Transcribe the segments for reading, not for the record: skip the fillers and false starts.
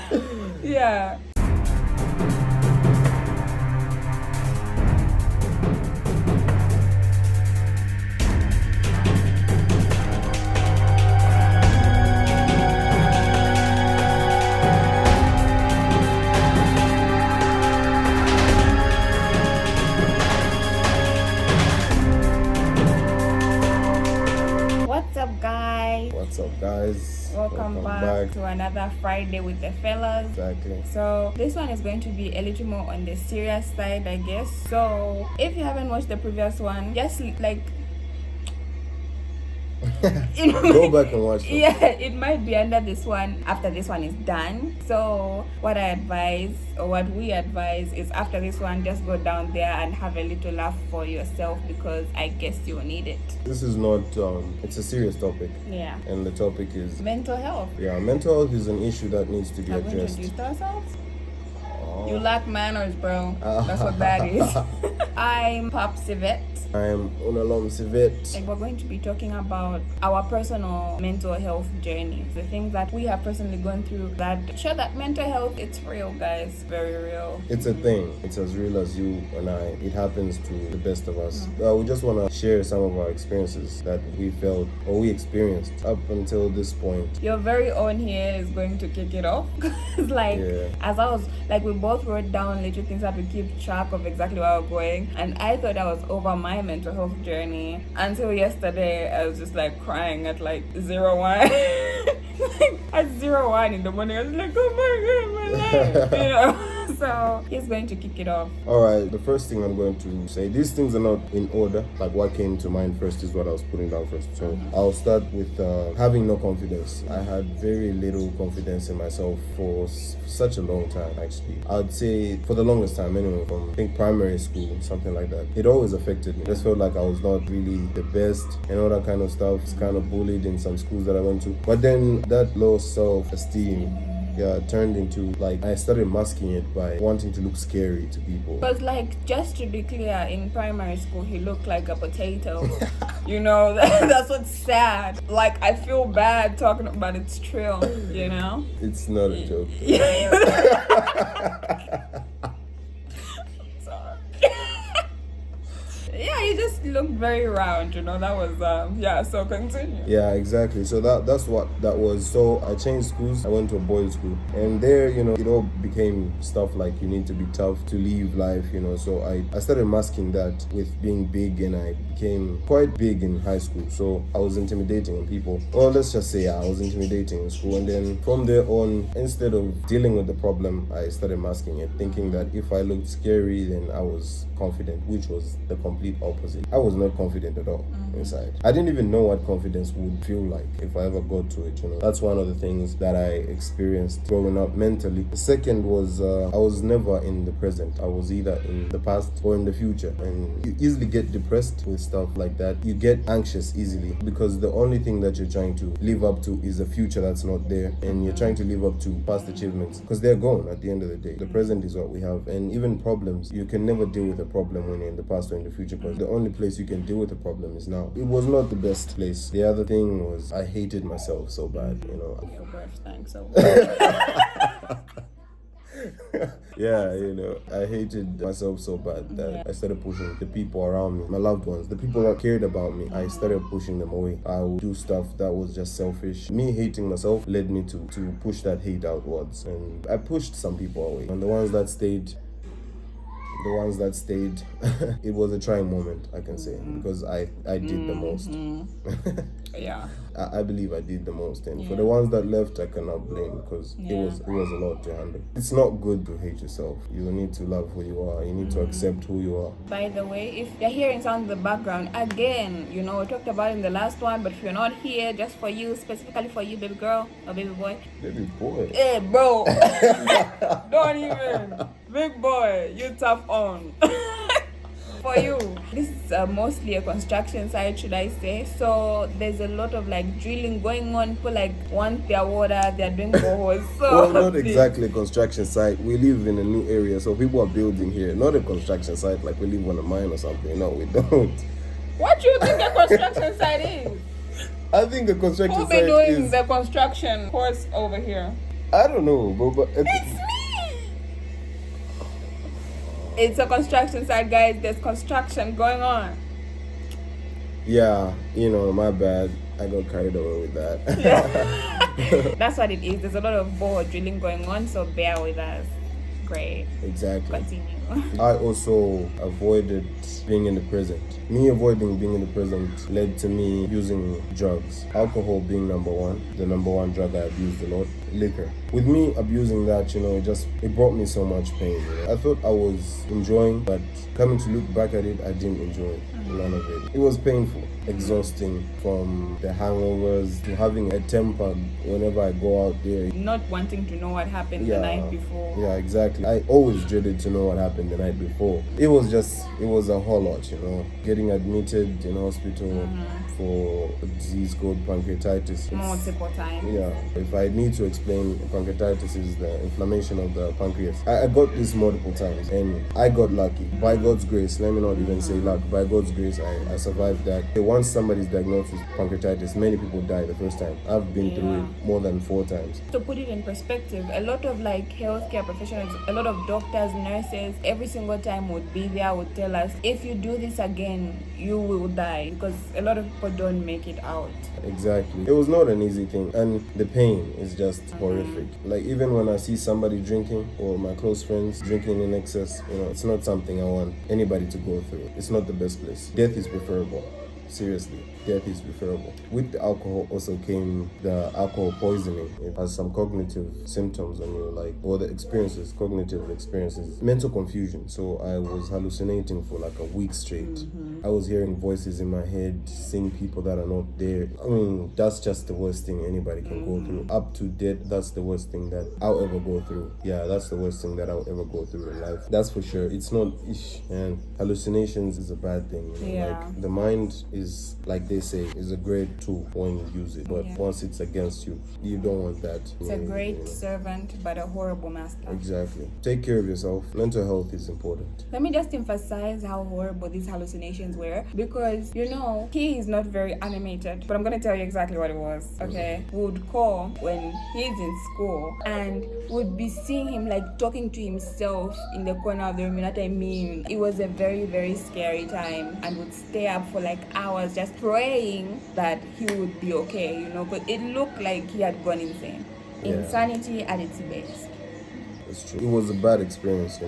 Yeah. What's up, guys? What's up, guys? Welcome back to another Friday with the fellas. Exactly. So this one is going to be a little more on the serious side, I guess. So if you haven't watched the previous one, just like Go back and watch them. Yeah, it might be under this one after this one is done. So what I advise, or what we advise, is after this one, just go down there and have a little laugh for yourself, because I guess you'll need it. This is not it's a serious topic. Yeah. And the topic is Mental health. yeah, mental health is an issue that needs to be Have we addressed. introduced ourselves? Oh. You lack manners, bro. That's what that is. I'm Pop Civet. I'm Unalom Civet. And we're going to be talking about our personal mental health journeys, the things that we have personally gone through that show that mental health, it's real, guys, very real. It's a thing. It's as real as you and I. It happens to the best of us. We just want to share some of our experiences that we felt or we experienced up until this point. Your very own here is going to kick it off. Because as I was, we both wrote down little things that we keep track of exactly where we're going. And I thought I was over my mental health journey until yesterday. I was just crying at 01. At 01 in the morning, I was like, oh my god, my life. So he's going to kick it off. Alright, the first thing I'm going to say, these things are not in order. What came to mind first is what I was putting down first. So I'll start with having no confidence. I had very little confidence in myself for such a long time, actually. I'd say for the longest time anyway, from I think primary school, something like that. It always affected me. I just felt like I was not really the best and all that kind of stuff. It's kind of bullied in some schools that I went to. But then that low self-esteem turned into I started masking it by wanting to look scary to people. Because just to be clear, in primary school he looked like a potato. You know, that's what's sad. I feel bad talking about it, it's true, you know? It's not a joke. Yeah, you just looked very round, you know. That was so continue. Yeah, exactly. So that's what that was. So I changed schools. I went to a boys' school, and there, it all became stuff like you need to be tough to live life, So I started masking that with being big, and I became quite big in high school. So I was intimidating on people. Well, let's just say I was intimidating in school, and then from there on, instead of dealing with the problem, I started masking it, thinking that if I looked scary, then I was confident, which was the complete opposite. I was not confident at all inside. I didn't even know what confidence would feel like if I ever got to it, That's one of the things that I experienced growing up mentally. The second was I was never in the present. I was either in the past or in the future. And you easily get depressed with stuff like that. You get anxious easily because the only thing that you're trying to live up to is a future that's not there. And you're trying to live up to past achievements because they're gone at the end of the day. The present is what we have. And even problems, you can never deal with a problem when you're in the past or in the future, because the only place you can deal with a problem is now. It was not the best place. The other thing was I hated myself so bad, Your breath stank so bad. Yeah, I hated myself so bad that I started pushing the people around me, my loved ones, the people that cared about me. I started pushing them away. I would do stuff that was just selfish. Me hating myself led me to push that hate outwards, and I pushed some people away. And the ones that stayed, it was a trying moment, I can say, because I did the most. Yeah. I believe I did the most, and for the ones that left, I cannot blame, because it was a lot to handle. It's not good to hate yourself. You need to love who you are. You need to accept who you are. By the way, if you're hearing sound in the background, again, we talked about it in the last one, but if you're not here, just for you, specifically for you, baby girl or baby boy. Baby boy. Hey, bro. Don't even. Big boy, you tough on. For you, this is mostly a construction site, should I say. So there's a lot of drilling going on. People want their water, they're doing boreholes. So well, not exactly a construction site. We live in a new area, so people are building here. Not a construction site like we live on a mine or something. No, we don't. What do you think a construction site is? I think a construction Who site be doing is the construction course over here? I don't know, but It's me. It's a construction site, guys. There's construction going on. yeah, my bad. I got carried away with that. Yeah. That's what it is. There's a lot of borehole drilling going on, so bear with us. Great. Exactly. Continue. I also avoided being in the present. Me avoiding being in the present led to me using drugs. Alcohol being number one, the number one drug I abused a lot. Liquor. With me abusing that, it brought me so much pain. I thought I was enjoying, but coming to look back at it, I didn't enjoy none of it. It was painful, exhausting, from the hangovers to having a temper whenever I go out there. Not wanting to know what happened the night before. Yeah, exactly. I always dreaded to know what happened the night before. It was a whole lot, Getting admitted in hospital for a disease called pancreatitis. Multiple times. Yeah. If I need to explain, pancreatitis is the inflammation of the pancreas. I got this multiple times and I got lucky. By God's grace, let me not even say luck. By God's grace, I survived that. Once somebody's diagnosed with pancreatitis, many people die the first time. I've been through it more than 4 times. To put it in perspective, a lot of healthcare professionals, a lot of doctors, nurses, every single time would be there, would tell us, if you do this again, you will die, because a lot of people don't make it out. Exactly. It was not an easy thing, and the pain is just horrific. Like, even when I see somebody drinking, or my close friends drinking in excess, it's not something I want anybody to go through. It's not the best place. Death is preferable. Seriously, death is preferable. With the alcohol also came the alcohol poisoning. It has some cognitive symptoms on you, cognitive experiences, mental confusion. So I was hallucinating for like a week straight. I was hearing voices in my head, seeing people that are not there. I mean, that's just the worst thing anybody can go through. Up to death, that's the worst thing that I'll ever go through. Yeah, that's the worst thing that I'll ever go through in life. That's for sure. It's not and hallucinations is a bad thing. Like, the mind is, like they say, is a great tool when you use it, but once it's against you, you don't want that. It's a great servant, but a horrible master. Exactly. Take care of yourself. Mental health is important. Let me just emphasize how horrible these hallucinations were, because he is not very animated, but I'm gonna tell you exactly what it was. Okay, we would call when he's in school and would be seeing him like talking to himself in the corner of the room. You know what I mean? It was a very, very scary time, and would stay up for like hours just praying that he would be okay, but it looked like he had gone insane. Insanity at its best. It's true. It was a bad experience,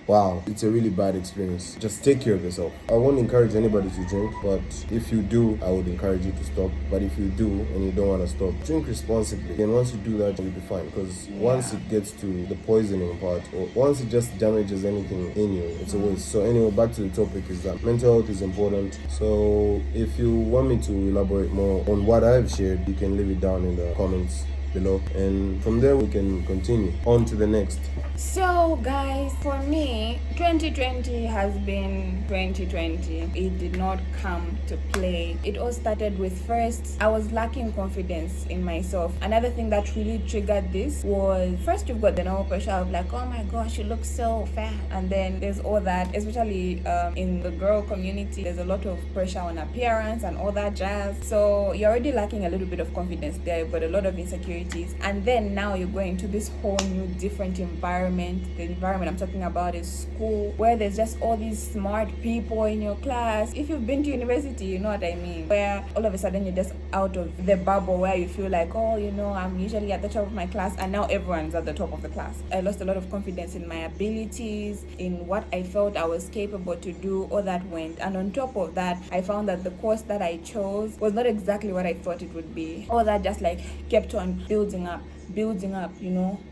Wow, it's a really bad experience. Just take care of yourself. I won't encourage anybody to drink, but if you do, I would encourage you to stop. But if you do and you don't want to stop, drink responsibly. And once you do that, you'll be fine. Because once it gets to the poisoning part, or once it just damages anything in you, it's a waste. So anyway, back to the topic is that mental health is important. So if you want me to elaborate more on what I've shared, you can leave it down in the comments below, and from there we can continue on to the next. So guys, for me, 2020 has been 2020. It did not come to play. It all started with, first, I was lacking confidence in myself. Another thing that really triggered this was, first you've got the normal pressure of like, oh my gosh, you look so fat, and then there's all that, especially in the girl community, there's a lot of pressure on appearance and all that jazz. So you're already lacking a little bit of confidence there, but a lot of insecurity. And then now you're going to this whole new different environment. The environment I'm talking about is school, where there's just all these smart people in your class. If you've been to university, you know what I mean, where all of a sudden you're just out of the bubble where you feel like, oh, I'm usually at the top of my class, and now everyone's at the top of the class. I lost a lot of confidence in my abilities, in what I felt I was capable to do. All that went, and on top of that, I found that the course that I chose was not exactly what I thought it would be. All that just like kept on building up,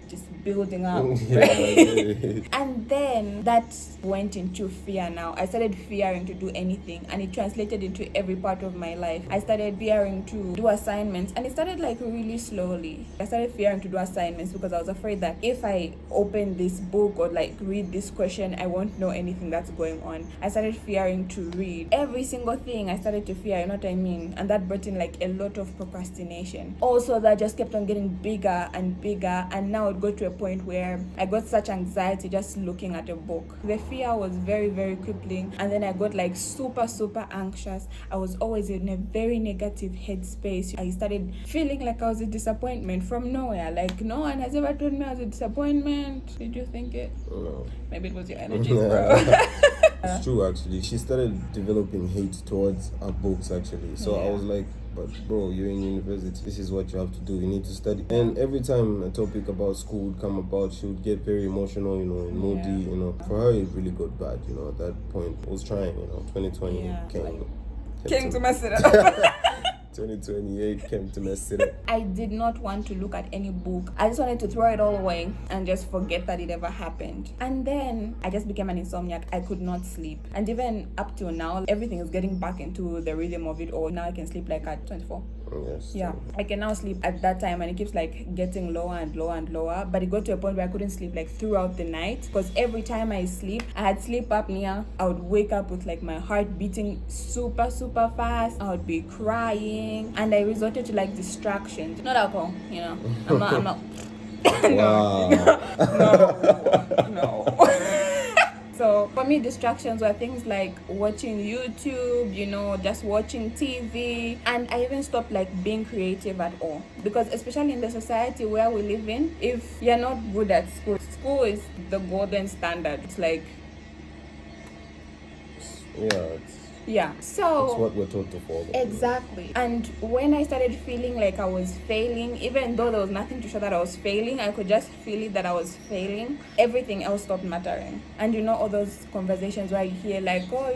just building up. And then that went into fear. Now I started fearing to do anything, and it translated into every part of my life. I started fearing to do assignments, and it started like really slowly. I started fearing to do assignments because I was afraid that if I open this book or like read this question, I won't know anything that's going on. I started fearing to read every single thing. I started to fear, you know what I mean? And that brought in like a lot of procrastination. Also, that just kept on getting bigger and bigger, and now it got to a point where I got such anxiety just looking at a book. The fear was very, very crippling, and then I got like super, super anxious. I was always in a very negative headspace. I started feeling like I was a disappointment from nowhere. Like, no one has ever told me I was a disappointment. Did you think it? No. Maybe it was your energy, bro. It's true, actually. She started developing hate towards her books, actually. So I was like, but bro, you're in university. This is what you have to do. You need to study. And every time a topic about school would come about, she would get very emotional, and moody, For her, it really got bad, at that point. I was trying, 2020 came to mess it up. 2028 came to mess it up. I did not want to look at any book. I just wanted to throw it all away and just forget that it ever happened. And then I just became an insomniac. I could not sleep. And even up till now, everything is getting back into the rhythm of it all. Now I can sleep like at 24. Yes. Yeah, I can now sleep at that time, and it keeps like getting lower and lower and lower. But it got to a point where I couldn't sleep like throughout the night, because every time I sleep, I had sleep apnea. I would wake up with like my heart beating super, super fast. I would be crying, and I resorted to like distractions. Not alcohol, I'm not. Wow. No. So for me, distractions were things like watching YouTube, just watching TV. And I even stopped like being creative at all. Because especially in the society where we live in, if you're not good at school is the golden standard. It's like... Yeah, so it's what we're taught to follow. Exactly. And when I started feeling like I was failing, even though there was nothing to show that I was failing, I could just feel it that I was failing. Everything else stopped mattering. And all those conversations where you hear like, oh,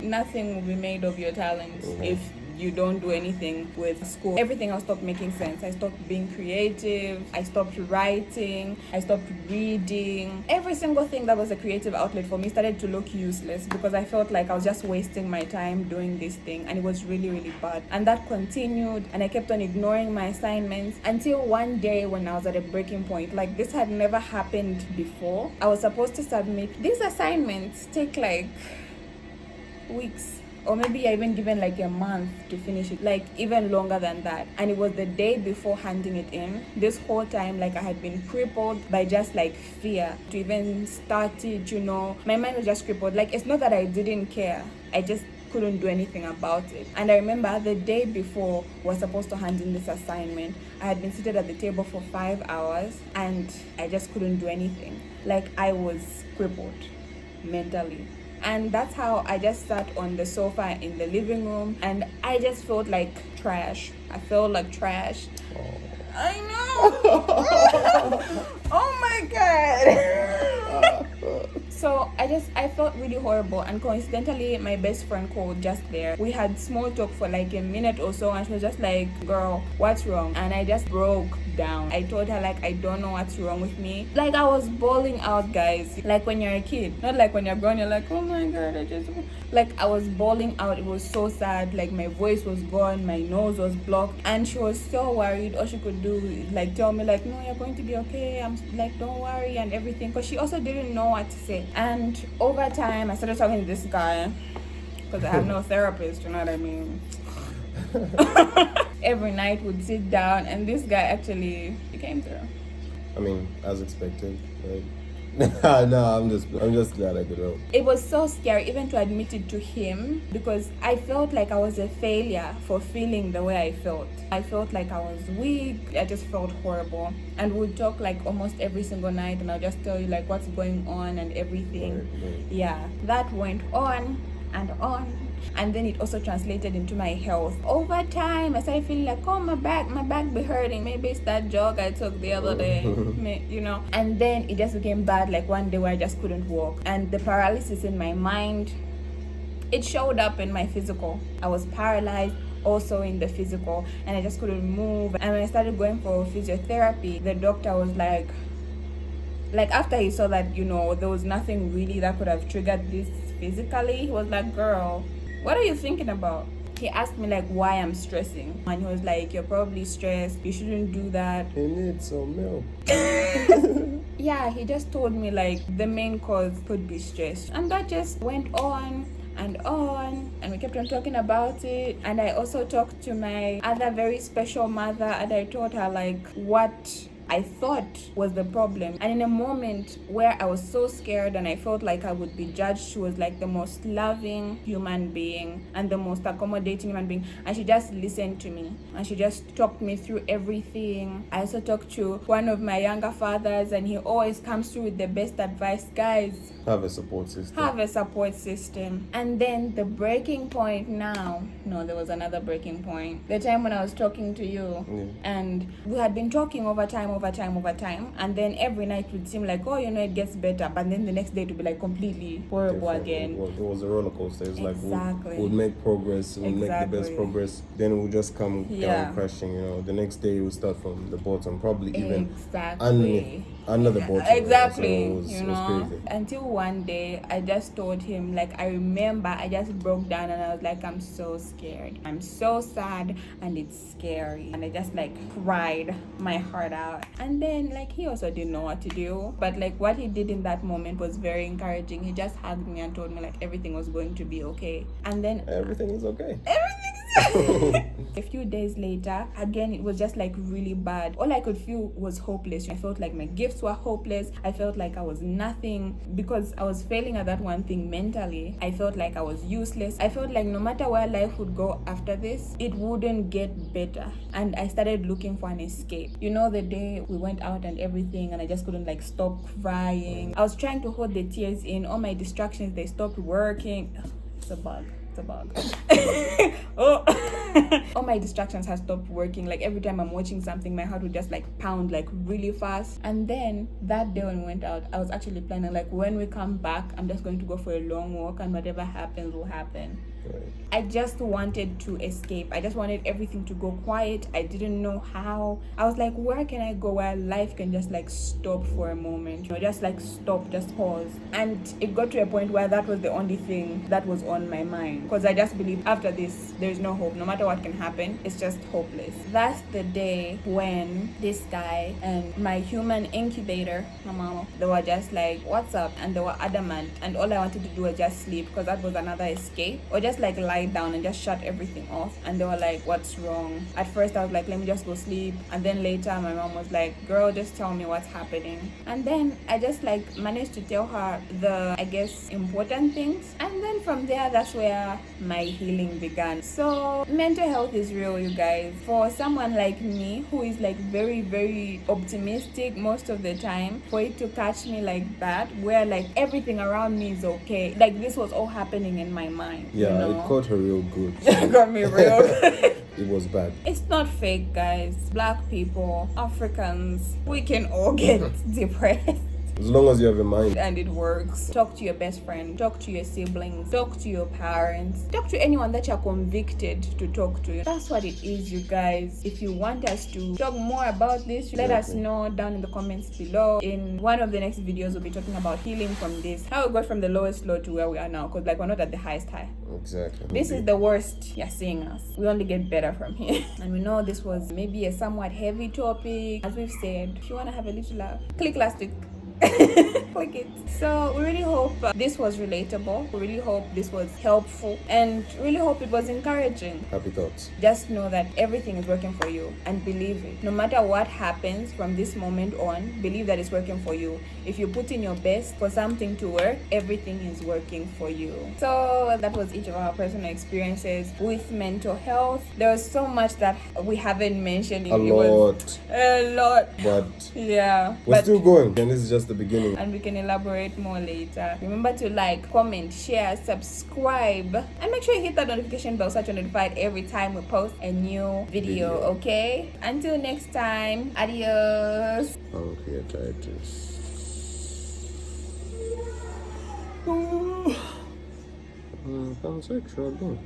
nothing will be made of your talent if you don't do anything with school. Everything else stopped making sense. I stopped being creative. I stopped writing. I stopped reading. Every single thing that was a creative outlet for me started to look useless, because I felt like I was just wasting my time doing this thing, and it was really, really bad. And that continued, and I kept on ignoring my assignments until one day when I was at a breaking point. Like, this had never happened before. I was supposed to submit these assignments, take like weeks, or maybe I even given like a month to finish it, like even longer than that. And it was the day before handing it in. This whole time, like, I had been crippled by just like fear to even start it, My mind was just crippled. Like, it's not that I didn't care, I just couldn't do anything about it. And I remember the day before was supposed to hand in this assignment, I had been seated at the table for 5 hours, and I just couldn't do anything. Like, I was crippled mentally. And that's how I just sat on the sofa in the living room, and I just felt like trash. I felt like trash. I know. Oh my God. So I felt really horrible, and coincidentally my best friend called just there. We had small talk for like a minute or so, and she was just like, girl, what's wrong? And I just broke down. I told her like, I don't know what's wrong with me. Like, I was bawling out, guys. Like when you're a kid, not like when you're grown, you're like, oh my God, I was bawling out. It was so sad. Like, my voice was gone, my nose was blocked, and she was so worried. All she could do is like tell me like, no, you're going to be okay, I'm like, don't worry and everything, because she also didn't know what to say. And over time I started talking to this guy, because I have no therapist, you know what I mean. Every night we'd sit down, and this guy actually came through. I mean, as expected, right? No, I'm just glad I could help. It was so scary even to admit it to him, because I felt like I was a failure for feeling the way I felt. I felt like I was weak. I just felt horrible. And we'd talk like almost every single night, and I'll just tell you like what's going on and everything. Right. Yeah, that went on and on. And then it also translated into my health. Over time, I started feeling like, oh, my back be hurting. Maybe it's that jog I took the other day, And then it just became bad, like one day where I just couldn't walk. And the paralysis in my mind, it showed up in my physical. I was paralyzed also in the physical, and I just couldn't move. And when I started going for physiotherapy, the doctor was like after he saw that, there was nothing really that could have triggered this physically, he was like, girl, what are you thinking about? He asked me like why I'm stressing, and he was like, you're probably stressed, you shouldn't do that. You need some milk. Yeah, he just told me like the main cause could be stress. And that just went on and on, and we kept on talking about it. And I also talked to my other very special mother, and I told her like what I thought was the problem. And in a moment where I was so scared and I felt like I would be judged, she was like the most loving human being and the most accommodating human being, and she just listened to me and she just talked me through everything. I also talked to one of my younger fathers, and he always comes through with the best advice. Guys, have a support system. And then the breaking point now, no, there was another breaking point. The time when I was talking to you, and we had been talking over time, and then every night it would seem like, oh, it gets better, but then the next day it would be like completely horrible again. It was a roller coaster. It's exactly. like we'd make progress, we'd make the best progress, then it would just come down crashing. The next day we'll start from the bottom, probably even under the bottom. Exactly. So it was crazy. Until one day I just told him, like, I remember I just broke down and I was like, I'm so scared, I'm so sad, and it's scary, and I just like cried my heart out. And then like he also didn't know what to do, but like what he did in that moment was very encouraging. He just hugged me and told me like everything was going to be okay, and then everything is okay. A few days later, again, it was just like really bad. All I could feel was hopeless. I felt like my gifts were hopeless. I felt like I was nothing because I was failing at that one thing mentally. I felt like I was useless. I felt like no matter where life would go after this, it wouldn't get better. And I started looking for an escape. The day we went out and everything, and I just couldn't like stop crying. I was trying to hold the tears in. All my distractions, they stopped working. It's a bug. All my distractions have stopped working. Like every time I'm watching something, my heart would just like pound like really fast. And then that day when we went out, I was actually planning like when we come back, I'm just going to go for a long walk, and whatever happens will happen. Right. I just wanted to escape. I just wanted everything to go quiet. I didn't know how. I was like, where can I go where life can just like stop for a moment? Just like stop, just pause. And it got to a point where that was the only thing that was on my mind, because I just believed after this there is no hope. No matter what can happen, it's just hopeless. That's the day when this guy and my human incubator, my mama, they were just like, what's up? And they were adamant, and all I wanted to do was just sleep, because that was another escape, or just like lie down and just shut everything off. And they were like, what's wrong? At first I was like, let me just go sleep, and then later my mom was like, girl, just tell me what's happening. And then I just like managed to tell her the, I guess, important things, and then from there that's where my healing began. So mental health is real, you guys. For someone like me who is like very, very optimistic most of the time, for it to catch me like that, where like everything around me is okay, like this was all happening in my mind. It caught her real good. It got me real good. It was bad. It's not fake, guys. Black people, Africans, we can all get depressed. As long as you have a mind. And it works. Talk to your best friend. Talk to your siblings. Talk to your parents. Talk to anyone that you're convicted to talk to. That's what it is, you guys. If you want us to talk more about this, let us know down in the comments below. In one of the next videos, we'll be talking about healing from this. How we got from the lowest low to where we are now. Because like we're not at the highest high. Exactly. This is the worst you're seeing us. We only get better from here. And we know this was maybe a somewhat heavy topic. As we've said, if you want to have a little laugh, click last week. Click it. So we really hope this was relatable. We really hope this was helpful, and really hope it was encouraging. Happy thoughts. Just know that everything is working for you, and believe it. No matter what happens from this moment on, believe that it's working for you. If you put in your best for something to work, everything is working for you. So that was each of our personal experiences with mental health. There was so much that we haven't mentioned. A lot. But yeah, we're still going, and this is just the beginning, and we can elaborate more later. Remember to like, comment, share, subscribe, and make sure you hit that notification bell so you're notified every time we post a new video. Okay, until next time, adios. Pancreatitis. Pansexual.